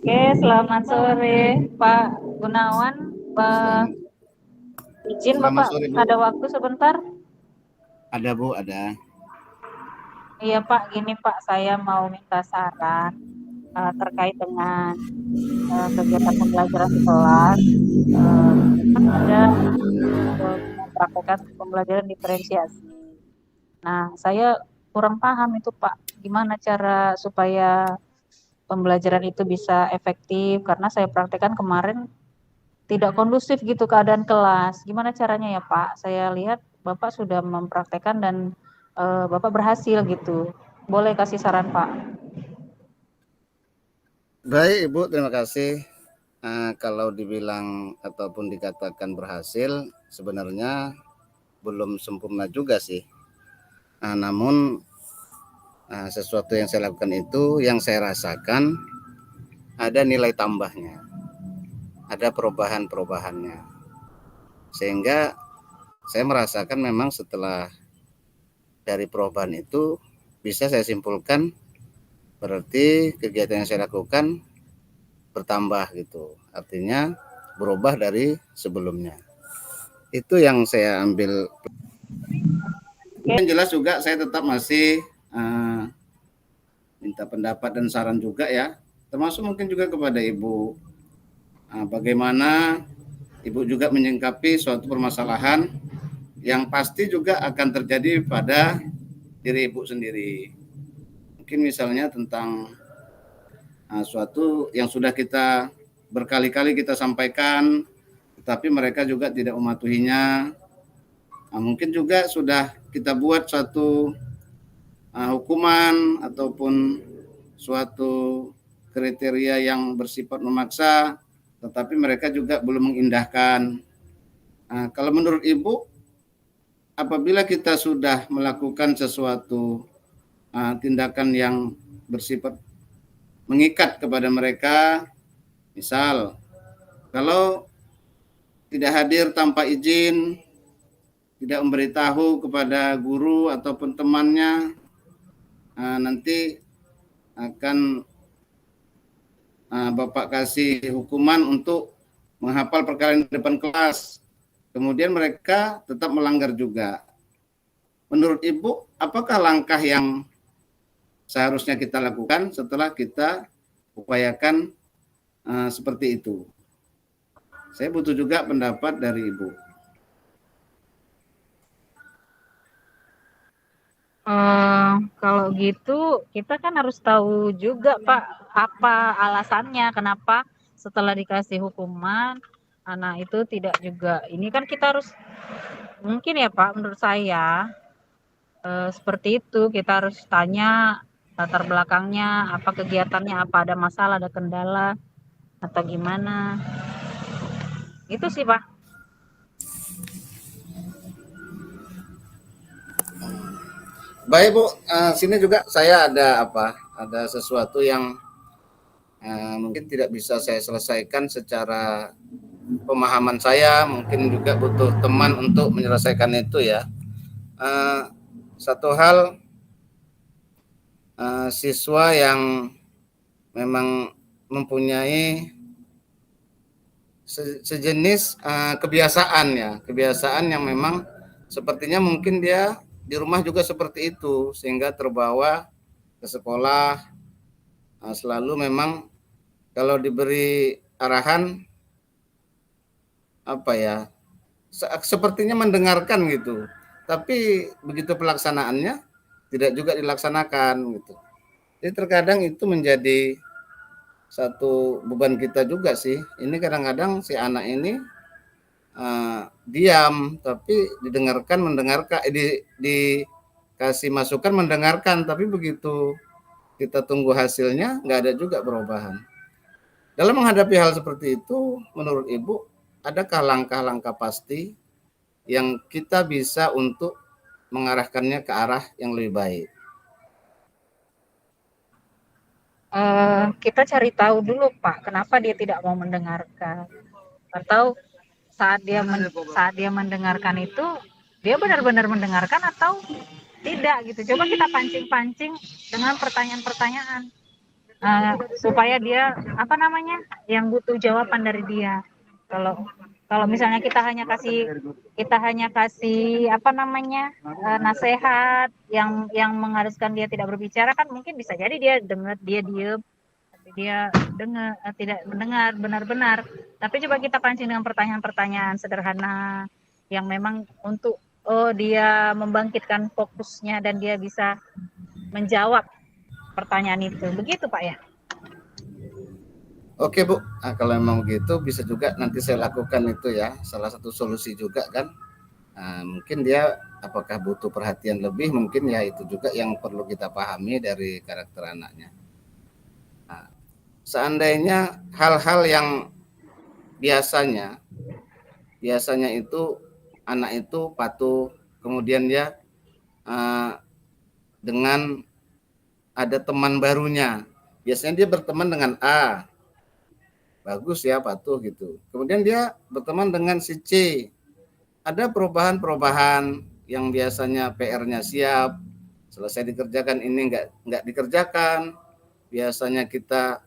Oke, selamat sore Pak Gunawan. Selamat, Izin selamat Bapak sore Bu. ada waktu sebentar? Ada Bu, ada. Iya Pak, gini Pak, saya mau minta saran terkait dengan kegiatan pembelajaran di kelas. Kan ada mempraktekkan pembelajaran diferensiasi. Nah, saya kurang paham itu Pak, gimana cara supaya pembelajaran itu bisa efektif, karena saya praktekkan kemarin tidak kondusif gitu keadaan kelas. Gimana caranya ya Pak? Saya lihat Bapak sudah mempraktekkan dan Bapak berhasil gitu. Boleh kasih saran Pak? Baik Ibu, terima kasih. Kalau dibilang ataupun dikatakan berhasil, sebenarnya belum sempurna juga sih. Namun sesuatu yang saya lakukan itu, yang saya rasakan ada nilai tambahnya, ada perubahan-perubahannya. Sehingga saya merasakan memang setelah dari perubahan itu bisa saya simpulkan berarti kegiatan yang saya lakukan bertambah gitu. Artinya berubah dari sebelumnya. Itu yang saya ambil. Oke. Yang jelas juga saya tetap masih minta pendapat dan saran juga ya. Termasuk mungkin juga kepada Ibu. Bagaimana Ibu juga menyingkapi suatu permasalahan yang pasti juga akan terjadi pada diri Ibu sendiri. Mungkin misalnya tentang suatu yang sudah kita berkali-kali kita sampaikan, tetapi mereka juga tidak mematuhinya. Mungkin juga sudah kita buat suatu hukuman ataupun suatu kriteria yang bersifat memaksa, tetapi mereka juga belum mengindahkan. Kalau menurut Ibu, apabila kita sudah melakukan sesuatu tindakan yang bersifat mengikat kepada mereka, misal kalau tidak hadir tanpa izin, tidak memberitahu kepada guru ataupun temannya, nanti akan Bapak kasih hukuman untuk menghafal perkara di depan kelas. Kemudian mereka tetap melanggar juga. Menurut Ibu, apakah langkah yang seharusnya kita lakukan setelah kita upayakan seperti itu? Saya butuh juga pendapat dari Ibu. Kalau gitu kita kan harus tahu juga Pak apa alasannya kenapa setelah dikasih hukuman anak itu tidak juga. Ini kan kita harus mungkin ya Pak menurut saya seperti itu kita harus tanya latar belakangnya, apa kegiatannya, apa ada masalah, ada kendala atau gimana. Itu sih Pak. Baik Bu, sini juga saya ada ada sesuatu yang mungkin tidak bisa saya selesaikan secara pemahaman saya, mungkin juga butuh teman untuk menyelesaikan itu ya. Satu hal, siswa yang memang mempunyai sejenis kebiasaan ya, kebiasaan yang memang sepertinya mungkin dia di rumah juga seperti itu, sehingga terbawa ke sekolah, selalu memang kalau diberi arahan sepertinya mendengarkan gitu, tapi begitu pelaksanaannya tidak juga dilaksanakan gitu. Jadi terkadang itu menjadi satu beban kita juga sih. Ini kadang-kadang si anak ini diam, tapi mendengarkan, dikasih masukan mendengarkan, tapi begitu kita tunggu hasilnya nggak ada juga perubahan. Dalam menghadapi hal seperti itu, menurut Ibu, adakah langkah-langkah pasti yang kita bisa untuk mengarahkannya ke arah yang lebih baik? Kita cari tahu dulu Pak, kenapa dia tidak mau mendengarkan, atau saat dia mendengarkan itu dia benar-benar mendengarkan atau tidak gitu. Coba kita pancing-pancing dengan pertanyaan-pertanyaan. supaya dia apa namanya yang butuh jawaban dari dia. Kalau kalau misalnya kita hanya kasih apa namanya nasihat yang mengharuskan dia tidak berbicara, kan mungkin bisa jadi dia dengar, dia diem, tapi dia dengar tidak mendengar benar-benar. Tapi coba kita pancing dengan pertanyaan-pertanyaan sederhana yang memang untuk dia membangkitkan fokusnya dan dia bisa menjawab pertanyaan itu. Begitu Pak ya? Oke Bu, kalau memang begitu bisa juga nanti saya lakukan itu ya, salah satu solusi juga kan. Mungkin dia apakah butuh perhatian lebih, mungkin ya itu juga yang perlu kita pahami dari karakter anaknya. Nah, seandainya hal-hal yang biasanya itu anak itu patuh, kemudian dia dengan ada teman barunya, biasanya dia berteman dengan A, bagus ya patuh gitu. Kemudian dia berteman dengan si C, ada perubahan-perubahan yang biasanya PR-nya siap, selesai dikerjakan ini nggak dikerjakan. Biasanya kita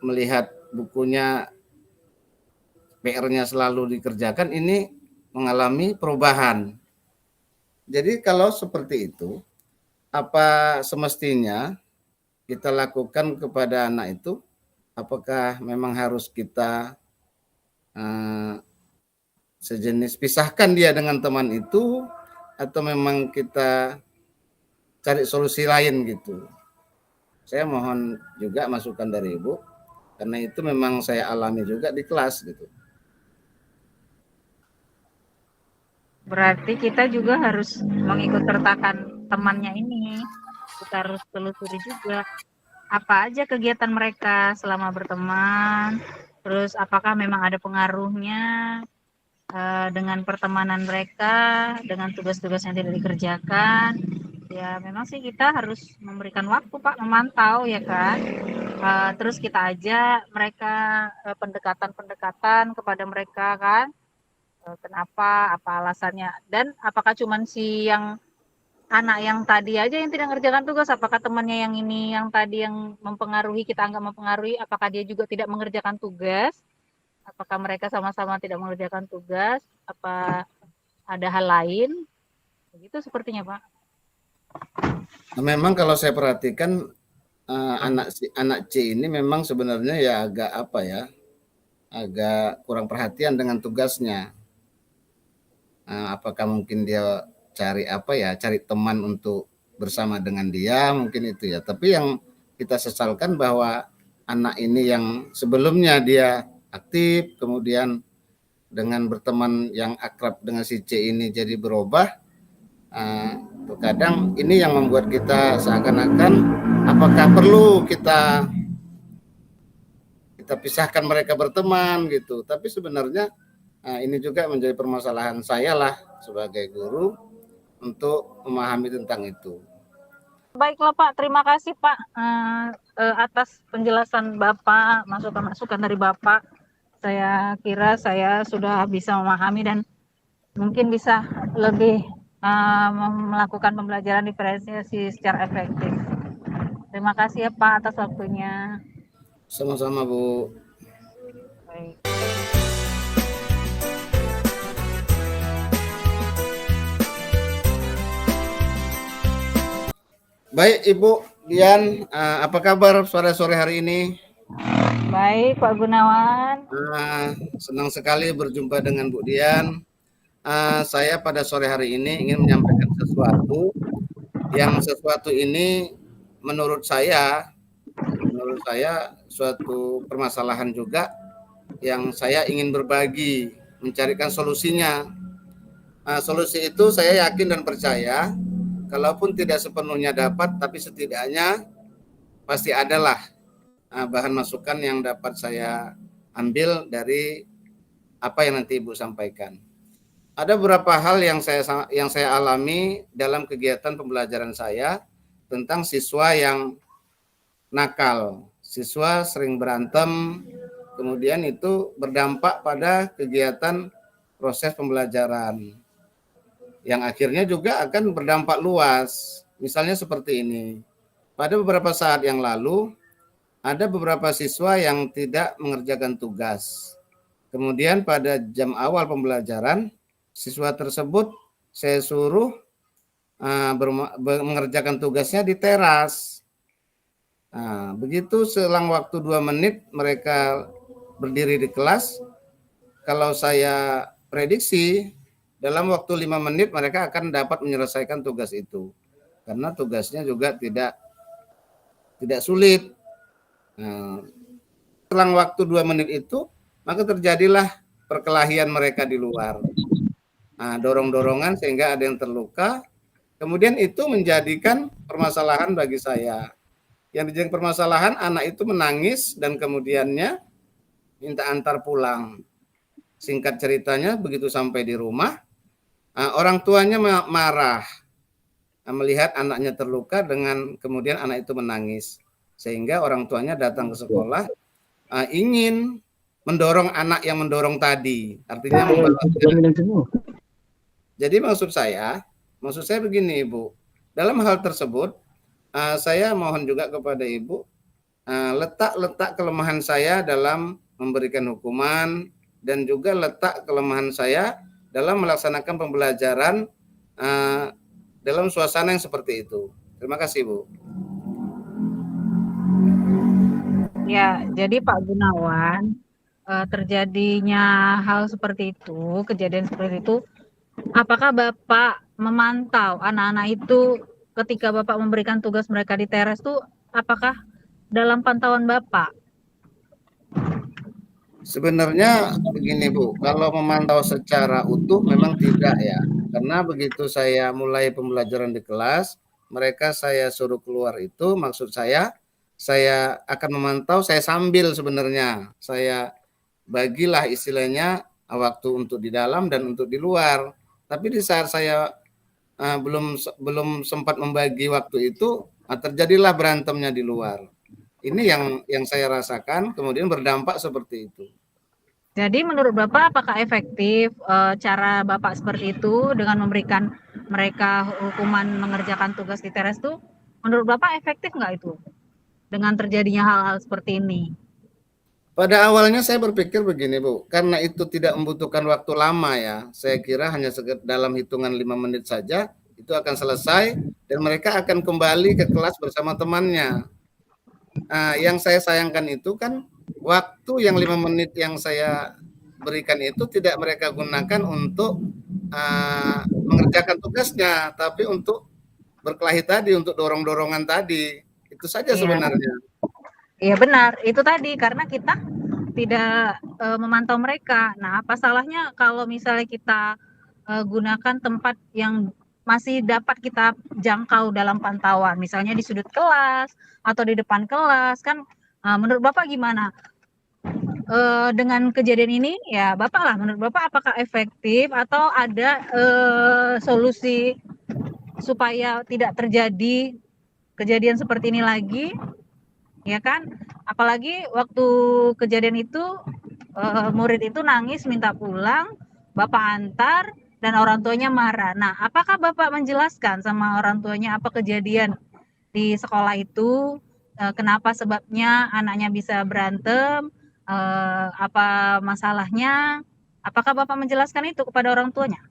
melihat bukunya PR-nya selalu dikerjakan, ini mengalami perubahan. Jadi kalau seperti itu, apa semestinya kita lakukan kepada anak itu? Apakah memang harus kita sejenis pisahkan dia dengan teman itu, atau memang kita cari solusi lain gitu? Saya mohon juga masukan dari Ibu, karena itu memang saya alami juga di kelas gitu. Berarti kita juga harus mengikut sertakan temannya ini. Kita harus telusuri juga apa aja kegiatan mereka selama berteman. Terus apakah memang ada pengaruhnya dengan pertemanan mereka, dengan tugas-tugas yang tidak dikerjakan. Ya memang sih kita harus memberikan waktu Pak, memantau ya kan. Terus kita ajak mereka pendekatan-pendekatan kepada mereka kan. Kenapa, apa alasannya, dan apakah cuman si yang anak yang tadi aja yang tidak mengerjakan tugas, apakah temannya yang ini yang tadi yang mempengaruhi, kita anggap mempengaruhi, apakah dia juga tidak mengerjakan tugas, apakah mereka sama-sama tidak mengerjakan tugas, apa ada hal lain, begitu sepertinya Pak. Nah, memang kalau saya perhatikan anak C ini memang sebenarnya ya agak apa ya, agak kurang perhatian dengan tugasnya. Apakah mungkin dia cari teman untuk bersama dengan dia, mungkin itu ya. Tapi yang kita sesalkan bahwa anak ini yang sebelumnya dia aktif, kemudian dengan berteman yang akrab dengan si C ini jadi berubah. Terkadang ini yang membuat kita seakan-akan apakah perlu kita pisahkan mereka berteman gitu. Tapi sebenarnya ini juga menjadi permasalahan saya lah sebagai guru untuk memahami tentang itu. Baiklah Pak, terima kasih Pak atas penjelasan Bapak, masukan-masukan dari Bapak. Saya kira saya sudah bisa memahami dan mungkin bisa lebih melakukan pembelajaran diferensiasi secara efektif. Terima kasih ya Pak atas waktunya. Sama-sama Bu. Baik. Baik Ibu Dian, apa kabar sore-sore hari ini? Baik Pak Gunawan. Senang sekali berjumpa dengan Bu Dian. Saya pada sore hari ini ingin menyampaikan sesuatu ini menurut saya suatu permasalahan juga yang saya ingin berbagi, mencarikan solusinya. Solusi itu saya yakin dan percaya, kalaupun tidak sepenuhnya dapat, tapi setidaknya pasti adalah bahan masukan yang dapat saya ambil dari apa yang nanti Ibu sampaikan. Ada beberapa hal yang saya alami dalam kegiatan pembelajaran saya tentang siswa yang nakal. Siswa sering berantem, kemudian itu berdampak pada kegiatan proses pembelajaran yang akhirnya juga akan berdampak luas. Misalnya seperti ini, pada beberapa saat yang lalu ada beberapa siswa yang tidak mengerjakan tugas. Kemudian pada jam awal pembelajaran, siswa tersebut saya suruh mengerjakan tugasnya di teras. Nah, begitu selang waktu 2 menit mereka berdiri di kelas, kalau saya prediksi dalam waktu 5 menit mereka akan dapat menyelesaikan tugas itu. Karena tugasnya juga tidak sulit. Nah, selang waktu 2 menit itu, maka terjadilah perkelahian mereka di luar. Nah, dorong-dorongan sehingga ada yang terluka. Kemudian itu menjadikan permasalahan bagi saya. Yang menjadi permasalahan, anak itu menangis dan kemudiannya minta antar pulang. Singkat ceritanya, begitu sampai di rumah, orang tuanya marah melihat anaknya terluka dengan kemudian anak itu menangis. Sehingga orang tuanya datang ke sekolah ingin mendorong anak yang mendorong tadi, artinya membawa. Jadi maksud saya begini Ibu, dalam hal tersebut saya mohon juga kepada Ibu letak kelemahan saya dalam memberikan hukuman dan juga letak kelemahan saya dalam melaksanakan pembelajaran dalam suasana yang seperti itu. Terima kasih Bu. Ya, jadi Pak Gunawan, terjadinya hal seperti itu, kejadian seperti itu, apakah Bapak memantau anak-anak itu ketika Bapak memberikan tugas mereka di teras tuh, apakah dalam pantauan Bapak? Sebenarnya begini Bu, kalau memantau secara utuh memang tidak ya, karena begitu saya mulai pembelajaran di kelas, mereka saya suruh keluar itu, maksud saya akan memantau, saya sambil sebenarnya, saya bagilah istilahnya waktu untuk di dalam dan untuk di luar. Tapi di saat saya belum sempat membagi waktu itu, terjadilah berantemnya di luar. Ini yang saya rasakan, kemudian berdampak seperti itu. Jadi menurut Bapak apakah efektif cara Bapak seperti itu dengan memberikan mereka hukuman mengerjakan tugas di teras itu? Menurut Bapak efektif nggak itu dengan terjadinya hal-hal seperti ini? Pada awalnya saya berpikir begini Bu, karena itu tidak membutuhkan waktu lama ya, saya kira hanya dalam hitungan 5 menit saja itu akan selesai dan mereka akan kembali ke kelas bersama temannya. Yang saya sayangkan itu kan waktu yang 5 menit yang saya berikan itu tidak mereka gunakan untuk mengerjakan tugasnya, tapi untuk berkelahi tadi, untuk dorong-dorongan tadi. Itu saja sebenarnya. Iya benar, itu tadi karena kita tidak memantau mereka. Nah, apa salahnya kalau misalnya kita gunakan tempat yang masih dapat kita jangkau dalam pantauan, misalnya di sudut kelas atau di depan kelas kan? Menurut Bapak gimana? Dengan kejadian ini, ya Bapak lah, menurut Bapak apakah efektif atau ada solusi supaya tidak terjadi kejadian seperti ini lagi? Ya kan, apalagi waktu kejadian itu murid itu nangis minta pulang, Bapak antar dan orang tuanya marah. Nah, apakah Bapak menjelaskan sama orang tuanya apa kejadian di sekolah itu, kenapa sebabnya anaknya bisa berantem, apa masalahnya? Apakah Bapak menjelaskan itu kepada orang tuanya?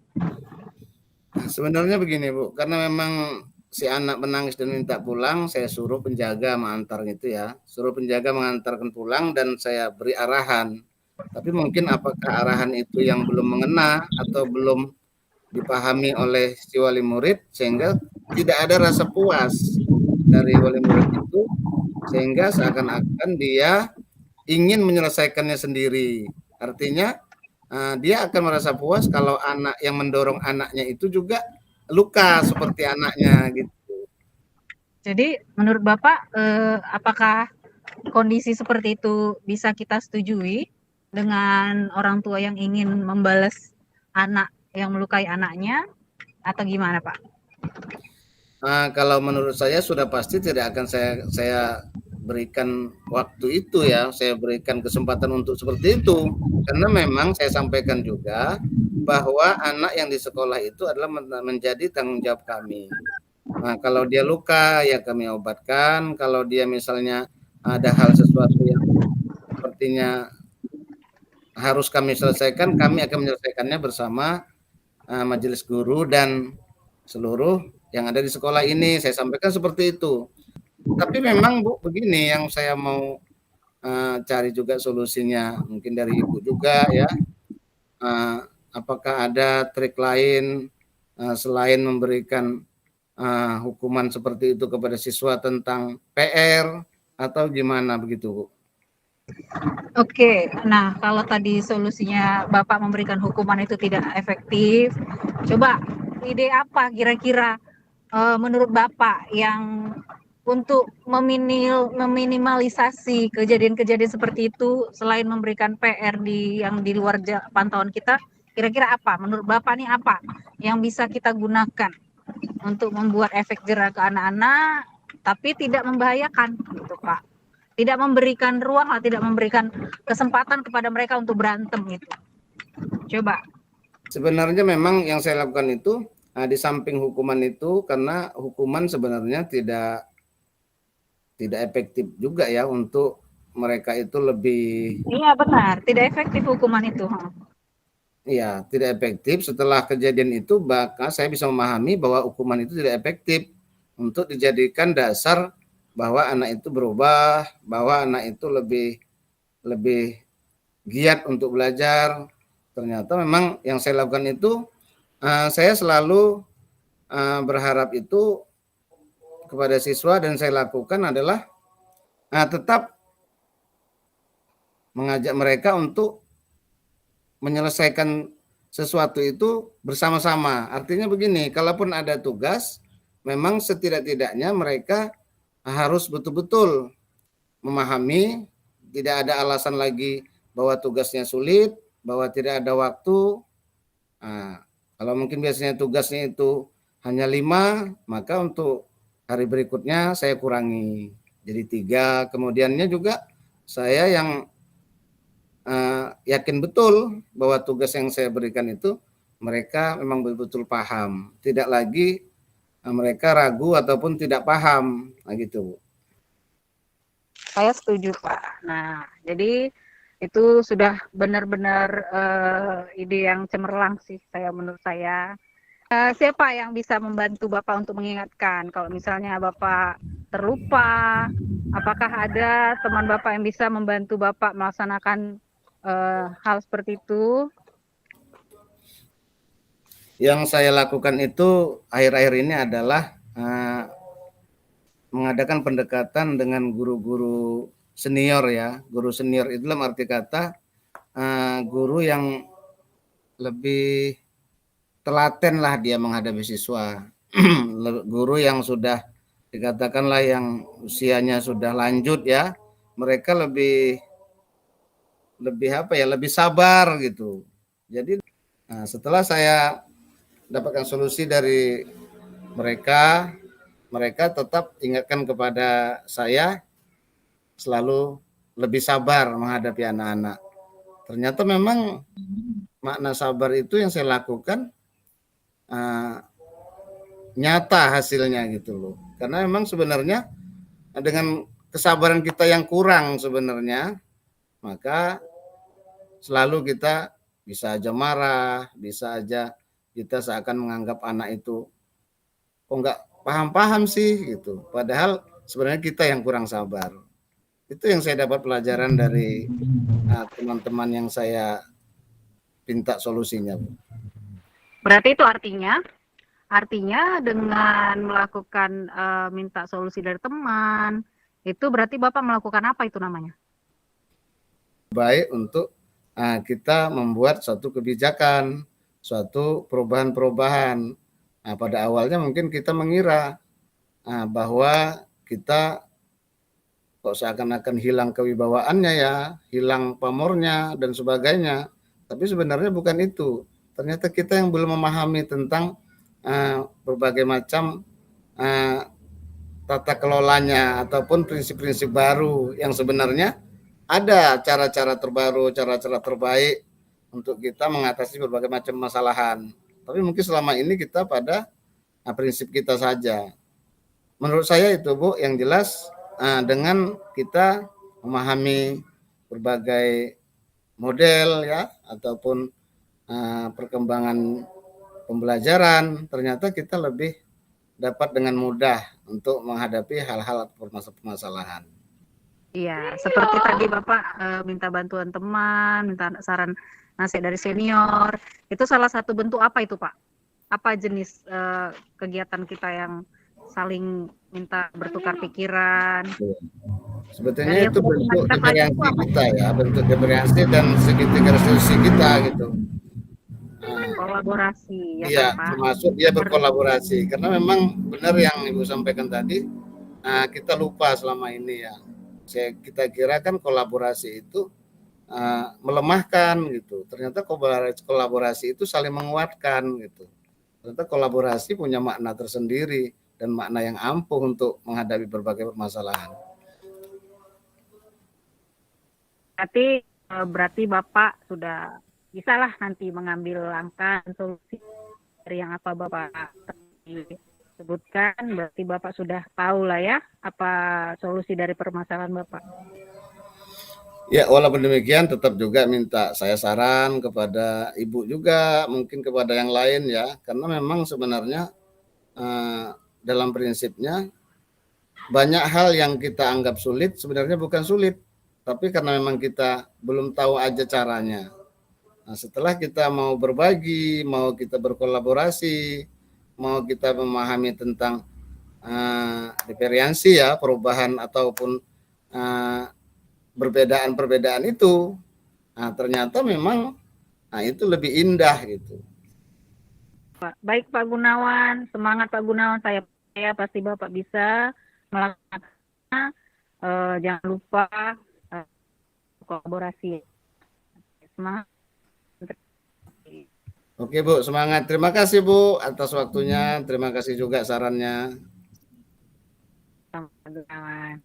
Sebenarnya begini Bu, karena memang si anak menangis dan minta pulang, saya suruh penjaga mengantar gitu ya. Suruh penjaga mengantarkan pulang dan saya beri arahan. Tapi mungkin apakah arahan itu yang belum mengena atau belum dipahami oleh si wali murid sehingga tidak ada rasa puas dari wali murid itu sehingga seakan-akan dia ingin menyelesaikannya sendiri. Artinya dia akan merasa puas kalau anak yang mendorong anaknya itu juga luka seperti anaknya gitu. Jadi menurut Bapak apakah kondisi seperti itu bisa kita setujui dengan orang tua yang ingin membalas anak yang melukai anaknya atau gimana Pak? Kalau menurut saya sudah pasti tidak akan saya berikan waktu itu ya, saya berikan kesempatan untuk seperti itu. Karena memang saya sampaikan juga bahwa anak yang di sekolah itu adalah menjadi tanggung jawab kami. Nah, kalau dia luka ya kami obatkan, kalau dia misalnya ada hal sesuatu yang sepertinya harus kami selesaikan, kami akan menyelesaikannya bersama majelis guru dan seluruh yang ada di sekolah ini. Saya sampaikan seperti itu. Tapi memang Bu, begini yang saya mau cari juga solusinya, mungkin dari Ibu juga ya. Apakah ada trik lain selain memberikan hukuman seperti itu kepada siswa tentang PR atau gimana begitu Bu? Oke, nah kalau tadi solusinya Bapak memberikan hukuman itu tidak efektif, coba ide apa kira-kira menurut Bapak yang untuk meminimalisasi kejadian-kejadian seperti itu selain memberikan PR yang di luar pantauan kita, kira-kira apa? Menurut Bapak nih apa yang bisa kita gunakan untuk membuat efek jerah ke anak-anak tapi tidak membahayakan gitu Pak? Tidak memberikan ruang lah, tidak memberikan kesempatan kepada mereka untuk berantem gitu. Coba. Sebenarnya memang yang saya lakukan itu di samping hukuman itu, karena hukuman sebenarnya tidak efektif juga ya untuk mereka itu lebih. Iya benar, tidak efektif hukuman itu. Iya, tidak efektif. Setelah kejadian itu, maka saya bisa memahami bahwa hukuman itu tidak efektif untuk dijadikan dasar bahwa anak itu berubah, bahwa anak itu lebih giat untuk belajar. Ternyata memang yang saya lakukan itu, saya selalu berharap itu kepada siswa, dan saya lakukan adalah tetap mengajak mereka untuk menyelesaikan sesuatu itu bersama-sama. Artinya begini, kalaupun ada tugas, memang setidak-tidaknya mereka harus betul-betul memahami, tidak ada alasan lagi bahwa tugasnya sulit, bahwa tidak ada waktu. Kalau mungkin biasanya tugasnya itu hanya 5, maka untuk hari berikutnya saya kurangi jadi 3. Kemudiannya juga saya yang yakin betul bahwa tugas yang saya berikan itu mereka memang betul-betul paham, tidak lagi mereka ragu ataupun tidak paham, gitu. Saya setuju Pak. Nah, jadi itu sudah benar-benar ide yang cemerlang sih menurut saya. Siapa yang bisa membantu Bapak untuk mengingatkan kalau misalnya Bapak terlupa? Apakah ada teman Bapak yang bisa membantu Bapak melaksanakan hal seperti itu? Yang saya lakukan itu akhir-akhir ini adalah mengadakan pendekatan dengan guru-guru senior ya. Guru senior itu dalam arti kata guru yang lebih telaten lah dia menghadapi siswa. Guru yang sudah dikatakanlah yang usianya sudah lanjut ya, mereka lebih lebih sabar gitu. Jadi setelah saya dapatkan solusi dari mereka tetap ingatkan kepada saya selalu lebih sabar menghadapi anak-anak. Ternyata memang makna sabar itu yang saya lakukan nyata hasilnya gitu loh. Karena memang sebenarnya dengan kesabaran kita yang kurang sebenarnya, maka selalu kita bisa aja marah, bisa aja kita seakan menganggap anak itu kok nggak paham-paham sih gitu. Padahal sebenarnya kita yang kurang sabar. Itu yang saya dapat pelajaran dari teman-teman yang saya minta solusinya. Berarti itu artinya dengan melakukan minta solusi dari teman, itu berarti Bapak melakukan apa itu namanya? Baik untuk kita membuat suatu kebijakan, suatu perubahan-perubahan. Pada awalnya mungkin kita mengira bahwa kita kok seakan-akan hilang kewibawaannya ya, hilang pamornya dan sebagainya. Tapi sebenarnya bukan itu. Ternyata kita yang belum memahami tentang berbagai macam tata kelolanya ataupun prinsip-prinsip baru yang sebenarnya ada cara-cara terbaru, cara-cara terbaik untuk kita mengatasi berbagai macam masalahan. Tapi mungkin selama ini kita pada prinsip kita saja. menurut saya itu Bu, yang jelas dengan kita memahami berbagai model ya ataupun perkembangan pembelajaran, ternyata kita lebih dapat dengan mudah untuk menghadapi hal-hal permasalahan. Iya, seperti tadi Bapak minta bantuan teman, minta saran nasihat dari senior. Itu salah satu bentuk apa itu, Pak? Apa jenis kegiatan kita yang saling minta bertukar pikiran? Sebetulnya itu bentuk Kita pelajari itu diferensi apa? kita ya, bentuk diferensi dan segitiga resolusi kita gitu. Kolaborasi, ya kan, Iya, Pak? termasuk dia berkolaborasi karena memang benar yang Ibu sampaikan tadi, kita lupa selama ini ya. Kita kira kan kolaborasi itu melemahkan gitu. Ternyata kolaborasi itu saling menguatkan gitu. Ternyata kolaborasi punya makna tersendiri dan makna yang ampuh untuk menghadapi berbagai permasalahan. Berarti Bapak sudah bisalah nanti mengambil langkah dan solusi dari yang apa Bapak sebutkan. Berarti Bapak sudah tahu lah ya apa solusi dari permasalahan Bapak. Ya, walaupun demikian tetap juga minta saya saran kepada Ibu juga, mungkin kepada yang lain ya, karena memang sebenarnya dalam prinsipnya banyak hal yang kita anggap sulit sebenarnya bukan sulit, tapi karena memang kita belum tahu aja caranya. Nah, setelah kita mau berbagi, mau kita berkolaborasi, mau kita memahami tentang diferensi ya, perubahan ataupun perbedaan-perbedaan itu, ternyata memang itu lebih indah gitu. Baik Pak Gunawan, semangat Pak Gunawan, saya pasti Bapak bisa melakukannya. Jangan lupa kolaborasi. Semangat. Oke Bu, semangat. Terima kasih Bu atas waktunya. Terima kasih juga sarannya. Pak Gunawan.